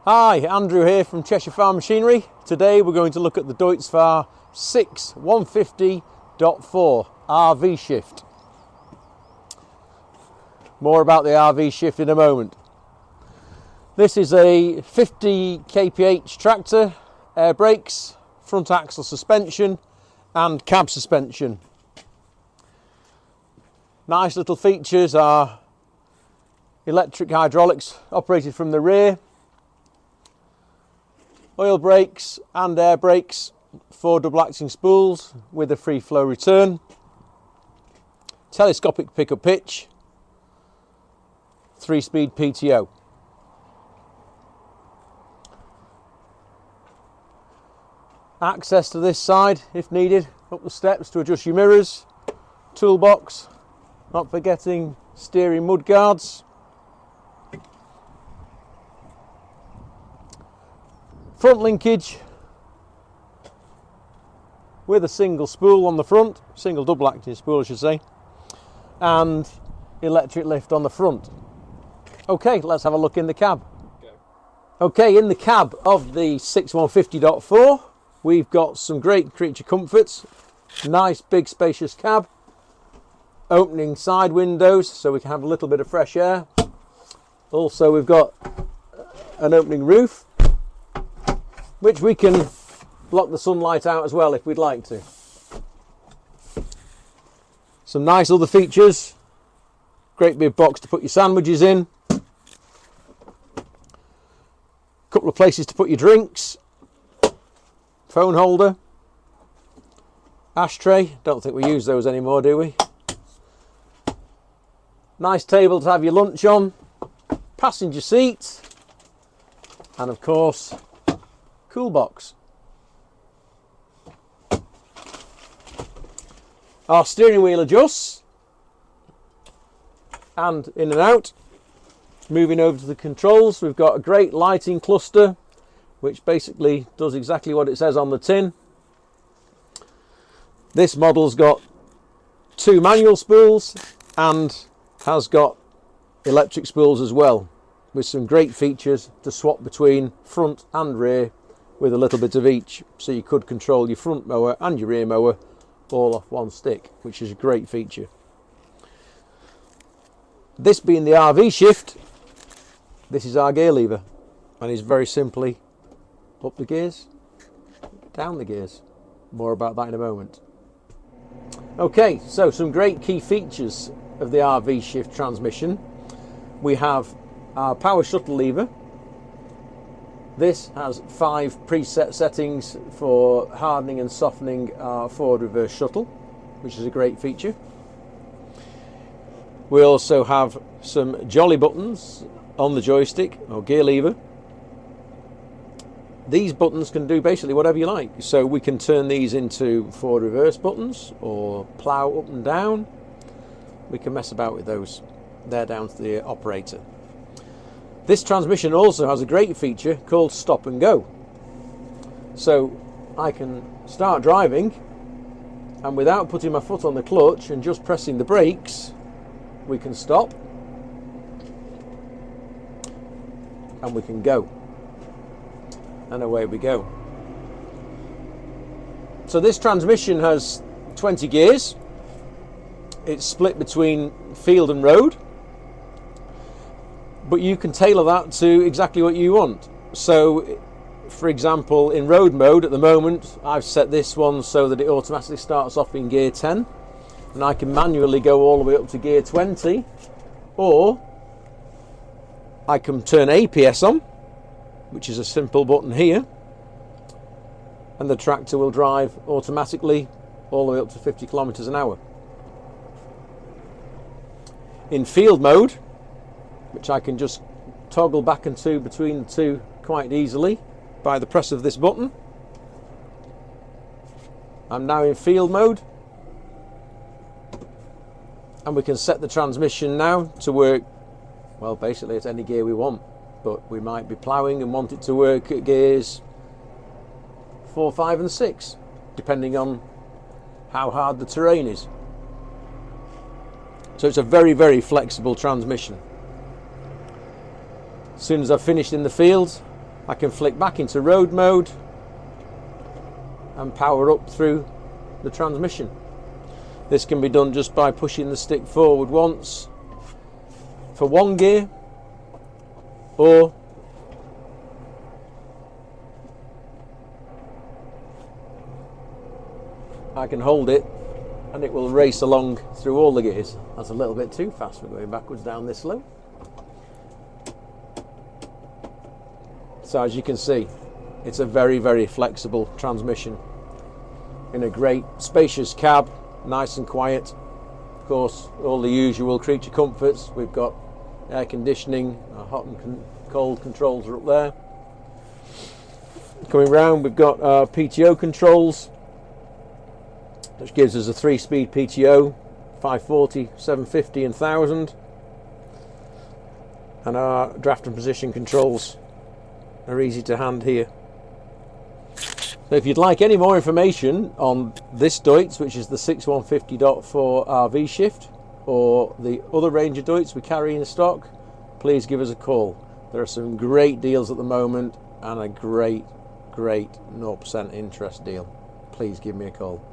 Hi, Andrew here from Cheshire Farm Machinery. Today we're going to look at the Deutz Fahr 6150.4 RV shift. More about the RV shift in a moment. This is a 50 kph tractor, air brakes, front axle suspension and cab suspension. Nice little features are electric hydraulics operated from the rear, oil brakes and air brakes, 4 double acting spools with a free flow return, telescopic pickup hitch, 3-speed PTO. Access to this side if needed, up the steps to adjust your mirrors, toolbox, not forgetting steering mudguards. Front linkage with a single spool on the front, single double acting spool I should say, and electric lift on the front. Okay, let's have a look in the cab. Okay, in the cab of the 6150.4 we've got some great creature comforts, nice big spacious cab, opening side windows so we can have a little bit of fresh air. Also we've got an opening roof which we can block the sunlight out as well if we'd like to. Some nice other features, great big box to put your sandwiches in, couple of places to put your drinks, phone holder, ashtray, don't think we use those anymore do we? Nice table to have your lunch on, passenger seat, and of course cool box. Our steering wheel adjusts and in and out. Moving over to the controls, we've got a great lighting cluster which basically does exactly what it says on the tin. This model's got 2 manual spools and has got electric spools as well, with some great features to swap between front and rear with a little bit of each, so you could control your front mower and your rear mower all off one stick, which is a great feature. This being the RV shift, this is our gear lever and is very simply up the gears, down the gears. More about that in a moment. Okay, so some great key features of the RV shift transmission. We have our power shuttle lever. This has 5 preset settings for hardening and softening our forward reverse shuttle, which is a great feature. We also have some jolly buttons on the joystick or gear lever. These buttons can do basically whatever you like, so we can turn these into forward reverse buttons or plough up and down. We can mess about with those. They're down to the operator. This transmission also has a great feature called stop and go. So I can start driving and without putting my foot on the clutch and just pressing the brakes, we can stop and we can go. And away we go. So this transmission has 20 gears. It's split between field and road, but you can tailor that to exactly what you want. So for example, in road mode at the moment I've set this one so that it automatically starts off in gear 10 and I can manually go all the way up to gear 20, or I can turn APS on, which is a simple button here, and the tractor will drive automatically all the way up to 50 kilometers an hour. In field mode, which I can just toggle back and to between the two quite easily by the press of this button, I'm now in field mode, and we can set the transmission now to work, well, basically at any gear we want, but we might be ploughing and want it to work at gears 4, 5 and 6 depending on how hard the terrain is. So it's a very, very flexible transmission. As soon as I've finished in the field, I can flick back into road mode and power up through the transmission. This can be done just by pushing the stick forward once for one gear, or I can hold it and it will race along through all the gears. That's a little bit too fast for going backwards down this slope. So as you can see, it's a very, very flexible transmission in a great spacious cab, nice and quiet. Of course, all the usual creature comforts. We've got air conditioning, our hot and cold controls are up there. Coming round, we've got our PTO controls, which gives us a 3-speed PTO, 540, 750 and 1000. And our draft and position controls are easy to hand here. So if you'd like any more information on this Deutz, which is the 6150.4 RV shift, or the other range of Deutz we carry in stock, please give us a call. There are some great deals at the moment and a great 0% interest deal. Please give me a call.